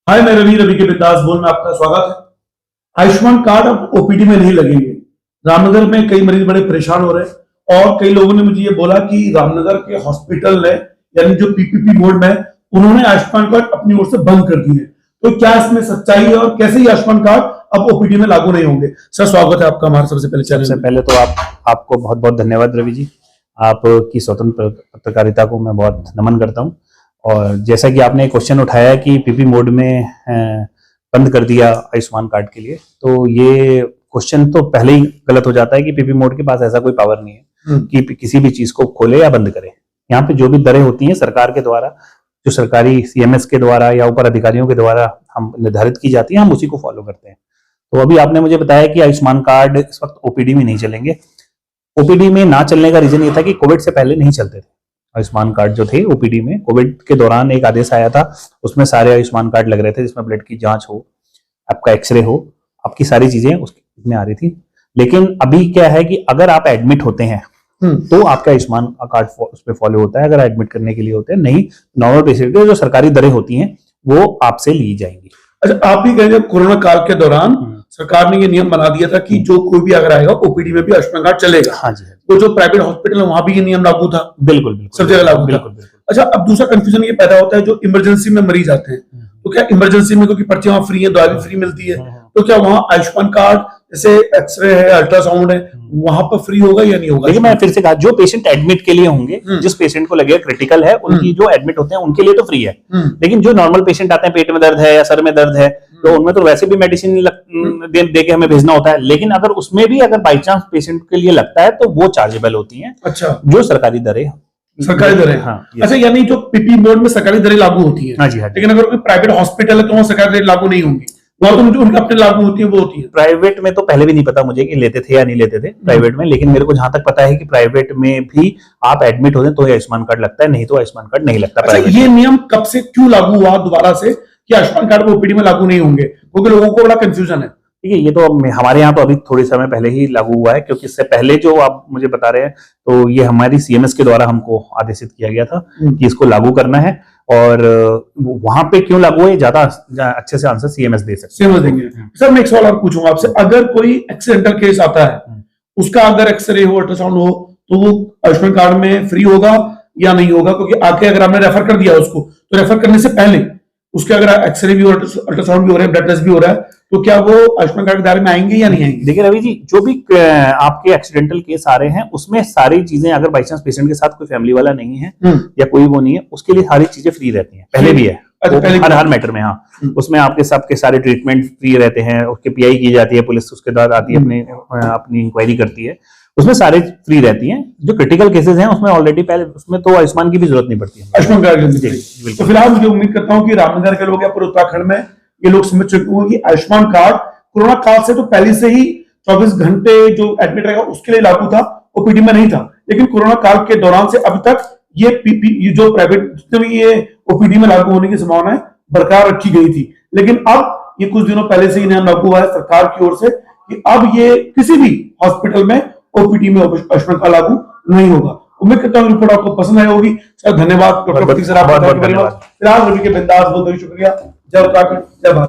हाय, मैं रवि के बिंदास बोल में आपका स्वागत है। आयुष्मान कार्ड अब ओपीडी में नहीं लगेंगे। रामनगर में कई मरीज बड़े परेशान हो रहे हैं और कई लोगों ने मुझे ये बोला कि रामनगर के हॉस्पिटल ने यानी जो पीपीपी मोड में उन्होंने आयुष्मान कार्ड अपनी ओर से बंद कर दिए। तो क्या इसमें सच्चाई है और कैसे ये आयुष्मान कार्ड अब ओपीडी में लागू नहीं होंगे? सर, स्वागत है आपका हमारे सबसे पहले चैनल। सबसे पहले तो आपको बहुत बहुत धन्यवाद रवि जी। आपकी स्वतंत्र पत्रकारिता को मैं बहुत नमन करता हूँ। और जैसा कि आपने क्वेश्चन उठाया कि पीपी मोड में बंद कर दिया आयुष्मान कार्ड के लिए, तो ये क्वेश्चन तो पहले ही गलत हो जाता है कि पीपी मोड के पास ऐसा कोई पावर नहीं है कि किसी भी चीज को खोले या बंद करे। यहाँ पे जो भी दरें होती हैं सरकार के द्वारा, जो सरकारी सीएमएस के द्वारा या ऊपर अधिकारियों के द्वारा हम निर्धारित की जाती है, हम उसी को फॉलो करते हैं। तो अभी आपने मुझे बताया कि आयुष्मान कार्ड इस वक्त ओपीडी में नहीं चलेंगे। ओपीडी में ना चलने का रीजन ये था कि कोविड से पहले नहीं चलते थे आयुष्मान कार्ड जो थे ओपीडी में। कोविड के दौरान एक आदेश आया था, उसमें सारे आयुष्मान कार्ड लग रहे थे, जिसमें ब्लड की जांच हो, आपका एक्सरे हो, आपकी सारी चीजें उसमें आ रही थी। लेकिन अभी क्या है कि अगर आप एडमिट होते हैं तो आपका आयुष्मान कार्ड उसमें फॉलो होता है, अगर एडमिट करने के लिए होते हैं। नहीं, नॉर्मल पेशेंट के जो सरकारी दरें होती हैं वो आपसे ली जाएंगी। अच्छा, आप भी कहेंगे कोरोना काल के दौरान सरकार ने ये नियम बना दिया था कि जो कोई भी अगर आएगा ओपीडी में भी आयुष्मान कार्ड चलेगा। हाँ जी। तो जो प्राइवेट हॉस्पिटल है वहां भी ये नियम लागू था। बिल्कुल सब जगह लागू था। अच्छा, अब दूसरा कंफ्यूजन ये पैदा होता है, जो इमरजेंसी में मरीज आते हैं, तो क्या इमरजेंसी में, क्योंकि पर्ची वहां फ्री है, दवा भी फ्री मिलती है, तो क्या वहां आयुष्मान कार्ड जैसे एक्सरे है, अल्ट्रासाउंड है, वहां पर फ्री होगा या नहीं होगा? देखिए, मैं फिर से कहा, जो पेशेंट एडमिट के लिए होंगे, जिस पेशेंट को लगेगा क्रिटिकल है, उनकी जो एडमिट होते हैं उनके लिए तो फ्री है। लेकिन जो नॉर्मल पेशेंट आते हैं, पेट में दर्द है या सर में दर्द है, तो उनमें तो वैसे भी मेडिसिन दे के हमें भेजना होता है। लेकिन अगर उसमें भी अगर बाई चांस पेशेंट के लिए लगता है तो वो चार्जेबल होती है। अच्छा, जो सरकारी दरें हाँ। अच्छा, यानी जो पीपी मोड में सरकारी दरें लागू होती है। हाँ जी। लेकिन अगर कोई प्राइवेट हॉस्पिटल है तो वहाँ सरकारी दरें लागू नहीं होंगी, वहां तो मुझे उनके अपने लागू होती है, वो होती है। प्राइवेट में तो पहले भी नहीं पता मुझे कि लेते थे या नहीं लेते थे प्राइवेट में, लेकिन मेरे को जहां तक पता है कि प्राइवेट में भी आप एडमिट होते हैं तो आयुष्मान कार्ड लगता है, नहीं तो आयुष्मान कार्ड नहीं लगता। अच्छा, ये नियम कब से क्यों लागू हुआ दोबारा से कि आयुष्मान कार्ड ओपीडी में लागू नहीं होंगे? क्योंकि लोगों को बड़ा कंफ्यूजन है। ठीक है, ये तो हमारे यहाँ तो अभी थोड़ी समय पहले ही लागू हुआ है, क्योंकि इससे पहले जो आप मुझे बता रहे हैं तो ये हमारी सीएमएस के द्वारा हमको आदेशित किया गया था कि इसको लागू करना है। और वहां पे क्यों लागू है, ज्यादा अच्छे से आंसर सीएमएस दे सकते हैं। देंगे। सर, मैं एक सवाल और पूछूंगा आपसे, अगर कोई एक्सीडेंटल केस आता है, उसका अगर एक्सरे हो, अल्ट्रासाउंड हो, तो वो आयुष्मान कार्ड में फ्री होगा या नहीं होगा? क्योंकि आके अगर आपने रेफर कर दिया उसको, तो रेफर करने से पहले उसके अगर एक्सरे भी हो, अल्ट्रासाउंड भी हो रहा है, ब्लड टेस्ट भी हो रहा है, तो क्या वो आयुष्मान कार्ड के दायरे में आएंगे या नहीं आएंगे? देखिए रवि जी, जो भी आपके एक्सीडेंटल केस आ रहे हैं उसमें सारी चीजें, अगर बाई चांस पेशेंट के साथ कोई फैमिली वाला नहीं है या कोई वो नहीं है, उसके लिए सारी चीजें फ्री रहती हैं। पहले भी है, हर मैटर में। हाँ, उसमें आपके सबके सारे ट्रीटमेंट फ्री रहते हैं, उसके पीआई की जाती है, पुलिस उसके बाद आती है, अपनी इंक्वायरी करती है, उसमें सारे फ्री रहती हैं। जो क्रिटिकल केसेस हैं उसमें ऑलरेडी पहले उसमें तो आयुष्मान की भी जरूरत नहीं पड़ती है, आयुष्मान कार्ड। तो फिलहाल मुझे उम्मीद करता हूँ कि रामनगर के लोग या पूरे उत्तराखंड में ये लोग समझ चुके होंगे कि आयुष्मान कार्ड कोरोना काल से तो पहले से ही 24 घंटे जो एडमिट रहेगा उसके लिए लागू था, ओपीडी में नहीं था। लेकिन कोरोना काल के दौरान से अब तक ये जो प्राइवेट जितने भी ये ओपीडी में लागू होने की संभावना बरकरार रखी गई थी। लेकिन अब ये कुछ दिनों पहले से ही नियम लागू हुआ है सरकार की ओर से कि अब ये किसी भी हॉस्पिटल में ओपीडी में आयुष्मान कार्ड लागू नहीं होगा। उम्मीद करता हूँ रिपोर्ट आपको पसंद आई होगी। सर, धन्यवाद डॉक्टर पति सर, आप फिलहाल रवि के बिंदास बहुत बहुत शुक्रिया। जय उत्तराखंड, जय भारत।